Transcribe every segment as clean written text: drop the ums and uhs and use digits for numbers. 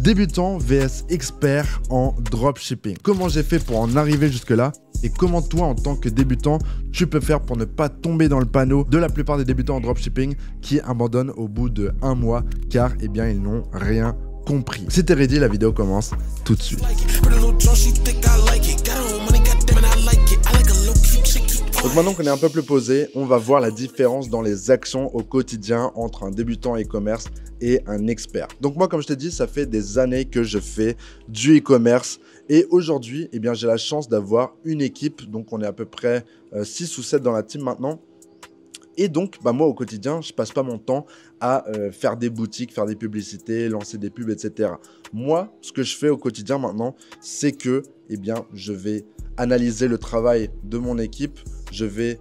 Débutant vs expert en dropshipping. Comment j'ai fait pour en arriver jusque-là et comment toi, en tant que débutant, tu peux faire pour ne pas tomber dans le panneau de la plupart des débutants en dropshipping qui abandonnent au bout de 1 mois car, eh bien, ils n'ont rien compris. Si t'es ready, la vidéo commence tout de suite. Donc maintenant qu'on est un peu plus posé, on va voir la différence dans les actions au quotidien entre un débutant e-commerce et un expert. Donc moi, comme je t'ai dit, ça fait des années que je fais du e-commerce et aujourd'hui, eh bien, j'ai la chance d'avoir une équipe. Donc on est à peu près 6 ou 7 dans la team maintenant. Et donc, moi, au quotidien, je passe pas mon temps à faire des boutiques, faire des publicités, lancer des pubs, etc. Moi, ce que je fais au quotidien maintenant, c'est que, eh bien, je vais analyser le travail de mon équipe. Je vais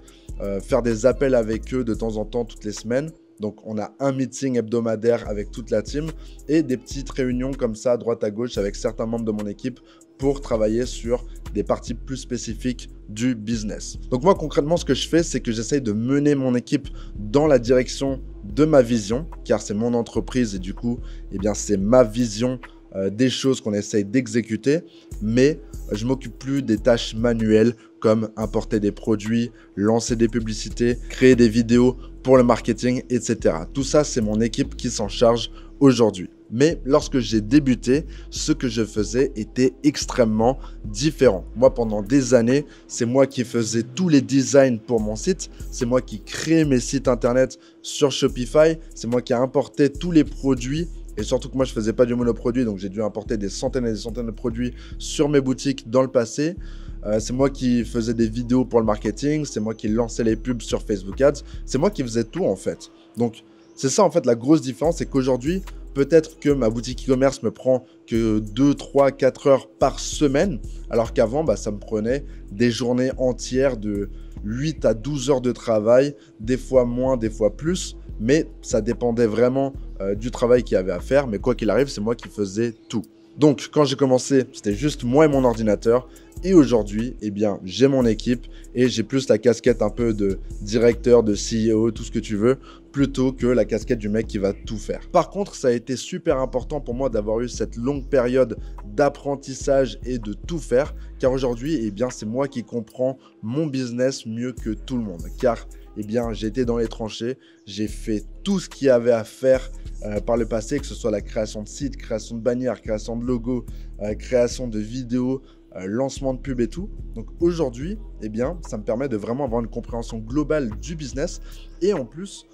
faire des appels avec eux de temps en temps, toutes les semaines. Donc, on a un meeting hebdomadaire avec toute la team et des petites réunions comme ça, à droite à gauche, avec certains membres de mon équipe pour travailler sur des parties plus spécifiques du business. Donc moi, concrètement, ce que je fais, c'est que j'essaye de mener mon équipe dans la direction de ma vision, car c'est mon entreprise et du coup, eh bien, c'est ma vision des choses qu'on essaye d'exécuter, mais je m'occupe plus des tâches manuelles comme importer des produits, lancer des publicités, créer des vidéos pour le marketing, etc. Tout ça, c'est mon équipe qui s'en charge aujourd'hui. Mais lorsque j'ai débuté, ce que je faisais était extrêmement différent. Moi, pendant des années, c'est moi qui faisais tous les designs pour mon site. C'est moi qui créais mes sites internet sur Shopify. C'est moi qui importais tous les produits. Et surtout que moi, je ne faisais pas du monoproduit. Donc, j'ai dû importer des centaines et des centaines de produits sur mes boutiques dans le passé. C'est moi qui faisais des vidéos pour le marketing. C'est moi qui lançais les pubs sur Facebook Ads. C'est moi qui faisais tout, en fait. Donc, c'est ça, en fait, la grosse différence. C'est qu'aujourd'hui, peut-être que ma boutique e-commerce me prend que 2, 3, 4 heures par semaine, alors qu'avant, ça me prenait des journées entières de 8 à 12 heures de travail, des fois moins, des fois plus, mais ça dépendait vraiment du travail qu'il y avait à faire. Mais quoi qu'il arrive, c'est moi qui faisais tout. Donc, quand j'ai commencé, c'était juste moi et mon ordinateur. Et aujourd'hui, eh bien, j'ai mon équipe et j'ai plus la casquette un peu de directeur, de CEO, tout ce que tu veux, plutôt que la casquette du mec qui va tout faire. Par contre, ça a été super important pour moi d'avoir eu cette longue période d'apprentissage et de tout faire, car aujourd'hui, eh bien, c'est moi qui comprends mon business mieux que tout le monde. Car, eh bien, j'ai été dans les tranchées, j'ai fait tout ce qu'il y avait à faire par le passé, que ce soit la création de sites, création de bannières, création de logos, création de vidéos, lancement de pub et tout. Donc aujourd'hui, eh bien, ça me permet de vraiment avoir une compréhension globale du business et en plus,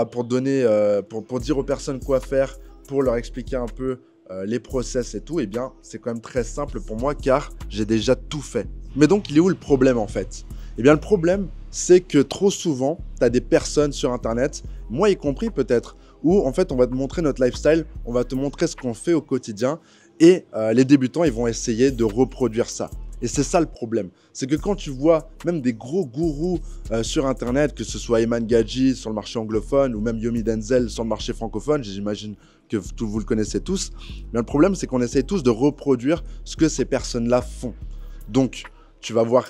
pour dire aux personnes quoi faire, pour leur expliquer un peu les process et tout, eh bien, c'est quand même très simple pour moi car j'ai déjà tout fait. Mais donc, il est où le problème en fait? Eh bien, le problème, c'est que trop souvent, tu as des personnes sur Internet, moi y compris peut-être, où en fait, on va te montrer notre lifestyle, on va te montrer ce qu'on fait au quotidien et les débutants, ils vont essayer de reproduire ça. Et c'est ça le problème. C'est que quand tu vois même des gros gourous sur Internet, que ce soit Eman Gadji sur le marché anglophone ou même Yomi Denzel sur le marché francophone, j'imagine que vous le connaissez tous, mais le problème, c'est qu'on essaye tous de reproduire ce que ces personnes-là font. Donc, tu vas voir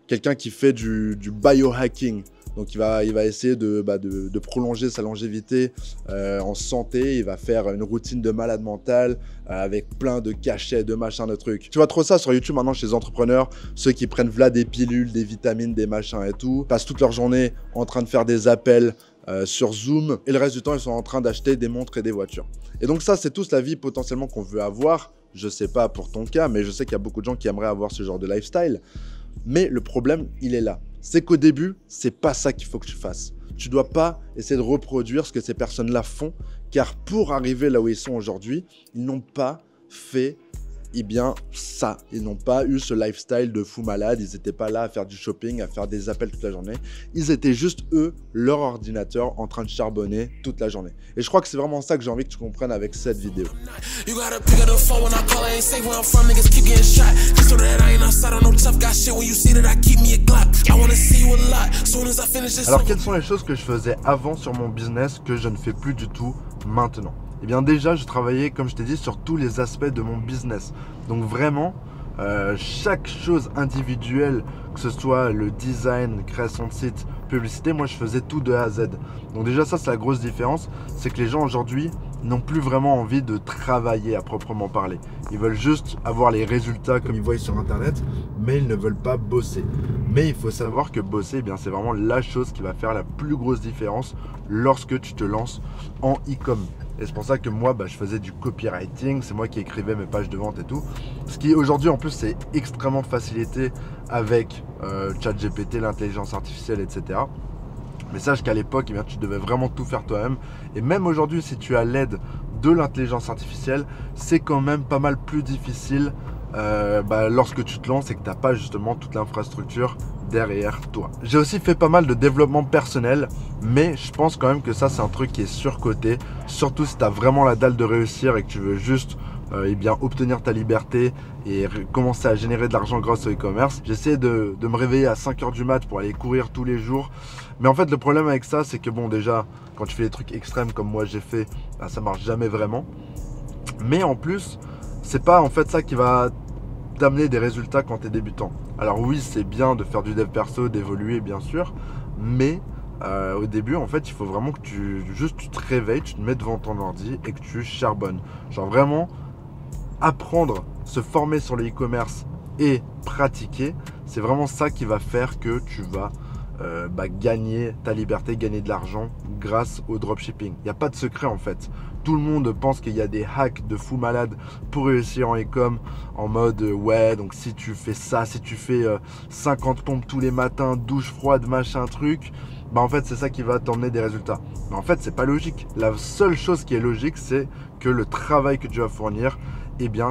quelqu'un qui fait du biohacking. Donc, il va essayer de prolonger sa longévité en santé. Il va faire une routine de malade mental avec plein de cachets, de machins, de trucs. Tu vois trop ça sur YouTube maintenant chez les entrepreneurs. Ceux qui prennent des pilules, des vitamines, des machins et tout. Passent toute leur journée en train de faire des appels sur Zoom. Et le reste du temps, ils sont en train d'acheter des montres et des voitures. Et donc ça, c'est tous la vie potentiellement qu'on veut avoir. Je sais pas pour ton cas, mais je sais qu'il y a beaucoup de gens qui aimeraient avoir ce genre de lifestyle. Mais le problème, il est là. C'est qu'au début, c'est pas ça qu'il faut que tu fasses. Tu dois pas essayer de reproduire ce que ces personnes-là font, car pour arriver là où ils sont aujourd'hui, ils n'ont pas fait ça. Ils n'ont pas eu ce lifestyle de fou malade. Ils n'étaient pas là à faire du shopping, à faire des appels toute la journée. Ils étaient juste, eux, leur ordinateur en train de charbonner toute la journée. Et je crois que c'est vraiment ça que j'ai envie que tu comprennes avec cette vidéo. Alors, quelles sont les choses que je faisais avant sur mon business que je ne fais plus du tout maintenant? Eh bien déjà, je travaillais, comme je t'ai dit, sur tous les aspects de mon business. Donc vraiment, chaque chose individuelle, que ce soit le design, création de site, publicité, moi je faisais tout de A à Z. Donc déjà ça, c'est la grosse différence, c'est que les gens aujourd'hui, n'ont plus vraiment envie de travailler à proprement parler. Ils veulent juste avoir les résultats comme ils voient sur internet, mais ils ne veulent pas bosser. Mais il faut savoir que bosser, eh bien, c'est vraiment la chose qui va faire la plus grosse différence lorsque tu te lances en e-com. Et c'est pour ça que moi, je faisais du copywriting, c'est moi qui écrivais mes pages de vente et tout. Ce qui aujourd'hui en plus c'est extrêmement facilité avec ChatGPT, l'intelligence artificielle, etc. Mais sache qu'à l'époque, eh bien, tu devais vraiment tout faire toi-même. Et même aujourd'hui, si tu as l'aide de l'intelligence artificielle, c'est quand même pas mal plus difficile lorsque tu te lances et que tu n'as pas justement toute l'infrastructure derrière toi. J'ai aussi fait pas mal de développement personnel, mais je pense quand même que ça, c'est un truc qui est surcoté. Surtout si tu as vraiment la dalle de réussir et que tu veux juste obtenir ta liberté et commencer à générer de l'argent grâce au e-commerce. J'essaie de me réveiller à 5 h du mat pour aller courir tous les jours. Mais en fait, le problème avec ça, c'est que bon, déjà, quand tu fais des trucs extrêmes comme moi j'ai fait, ça marche jamais vraiment. Mais en plus, c'est pas en fait ça qui va t'amener des résultats quand tu es débutant. Alors oui, c'est bien de faire du dev perso, d'évoluer bien sûr, mais au début, en fait, il faut vraiment que tu te réveilles, tu te mets devant ton ordi et que tu charbonnes. Genre vraiment, apprendre, se former sur le e-commerce et pratiquer, c'est vraiment ça qui va faire que tu vas gagner ta liberté, gagner de l'argent grâce au dropshipping. Il n'y a pas de secret en fait. Tout le monde pense qu'il y a des hacks de fou malade pour réussir en e-com en mode ouais, donc si tu fais ça, si tu fais 50 pompes tous les matins, douche froide, machin truc, en fait c'est ça qui va t'emmener des résultats. Mais en fait c'est pas logique. La seule chose qui est logique, c'est que le travail que tu vas fournir,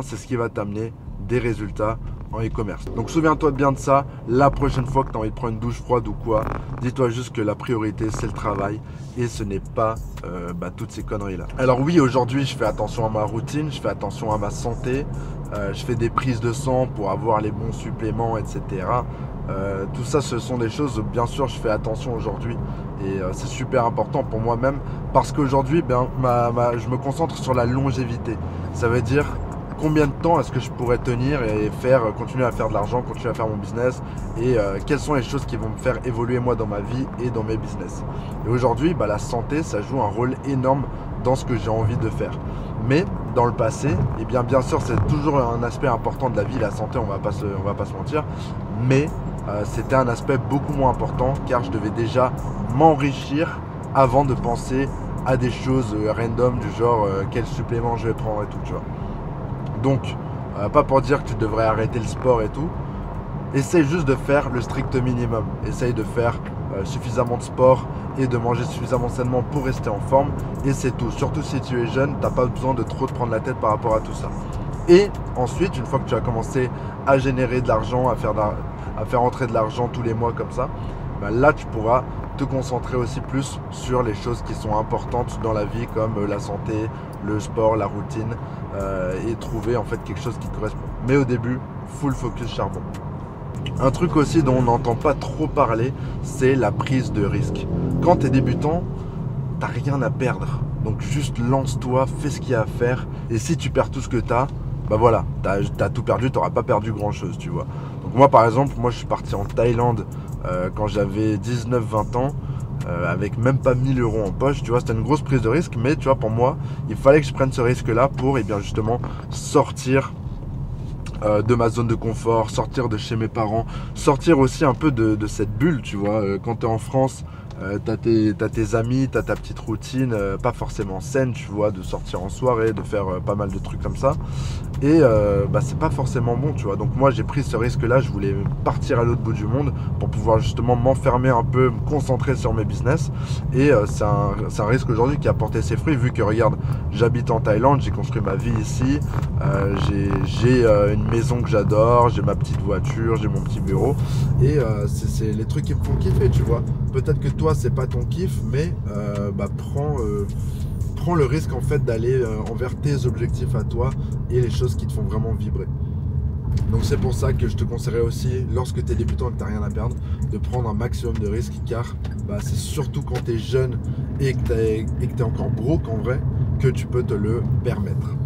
c'est ce qui va t'amener des résultats en e-commerce. Donc souviens-toi bien de ça, la prochaine fois que tu as envie de prendre une douche froide ou quoi, dis-toi juste que la priorité c'est le travail et ce n'est pas toutes ces conneries là. Alors oui, aujourd'hui je fais attention à ma routine, je fais attention à ma santé, je fais des prises de sang pour avoir les bons suppléments, etc. Tout ça ce sont des choses, bien sûr je fais attention aujourd'hui et c'est super important pour moi-même parce qu'aujourd'hui je me concentre sur la longévité. Ça veut dire combien de temps est-ce que je pourrais tenir et continuer à faire de l'argent, continuer à faire mon business et quelles sont les choses qui vont me faire évoluer moi dans ma vie et dans mes business. Et aujourd'hui, la santé, ça joue un rôle énorme dans ce que j'ai envie de faire. Mais dans le passé, bien sûr, c'est toujours un aspect important de la vie, la santé, on va pas se mentir, mais c'était un aspect beaucoup moins important car je devais déjà m'enrichir avant de penser à des choses random du genre quel supplément je vais prendre et tout, tu vois. Donc, pas pour dire que tu devrais arrêter le sport et tout. Essaye juste de faire le strict minimum. Essaye de faire suffisamment de sport et de manger suffisamment sainement pour rester en forme. Et c'est tout. Surtout si tu es jeune, tu n'as pas besoin de trop te prendre la tête par rapport à tout ça. Et ensuite, une fois que tu as commencé à générer de l'argent, à faire entrer de l'argent tous les mois comme ça, là tu pourras te concentrer aussi plus sur les choses qui sont importantes dans la vie comme la santé, le sport, la routine et trouver en fait quelque chose qui te correspond. Mais au début, full focus charbon. Un truc aussi dont on n'entend pas trop parler, c'est la prise de risque. Quand tu es débutant, t'as rien à perdre. Donc juste lance-toi, fais ce qu'il y a à faire. Et si tu perds tout ce que t'as tout perdu, t'auras pas perdu grand chose, tu vois. Donc moi par exemple, je suis parti en Thaïlande quand j'avais 19-20 ans. Avec même pas 1000 € en poche, tu vois, c'était une grosse prise de risque, mais tu vois, pour moi, il fallait que je prenne ce risque-là pour, justement, sortir de ma zone de confort, sortir de chez mes parents, sortir aussi un peu de cette bulle, tu vois, quand tu es en France, t'as tes amis, t'as ta petite routine, pas forcément saine, tu vois, de sortir en soirée, de faire pas mal de trucs comme ça. Et c'est pas forcément bon, tu vois. Donc moi j'ai pris ce risque-là, je voulais partir à l'autre bout du monde pour pouvoir justement m'enfermer un peu, me concentrer sur mes business. Et c'est un risque aujourd'hui qui a porté ses fruits, vu que regarde, j'habite en Thaïlande, j'ai construit ma vie ici, j'ai une maison que j'adore, j'ai ma petite voiture, j'ai mon petit bureau. Et c'est les trucs qui me font kiffer, tu vois. Peut-être que toi c'est pas ton kiff, mais prends le risque en fait d'aller envers tes objectifs à toi et les choses qui te font vraiment vibrer. Donc c'est pour ça que je te conseillerais aussi, lorsque tu es débutant et que tu n'as rien à perdre, de prendre un maximum de risques, car c'est surtout quand tu es jeune et que tu es encore broke en vrai que tu peux te le permettre.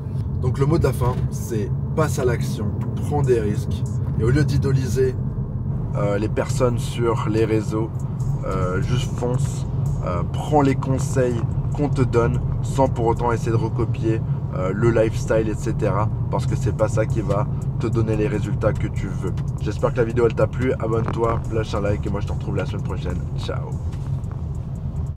Donc le mot de la fin, c'est passe à l'action, prends des risques et au lieu d'idoliser les personnes sur les réseaux, juste fonce, prends les conseils qu'on te donne sans pour autant essayer de recopier le lifestyle, etc. Parce que c'est pas ça qui va te donner les résultats que tu veux. J'espère que la vidéo elle t'a plu. Abonne-toi, lâche un like et moi je te retrouve la semaine prochaine. Ciao.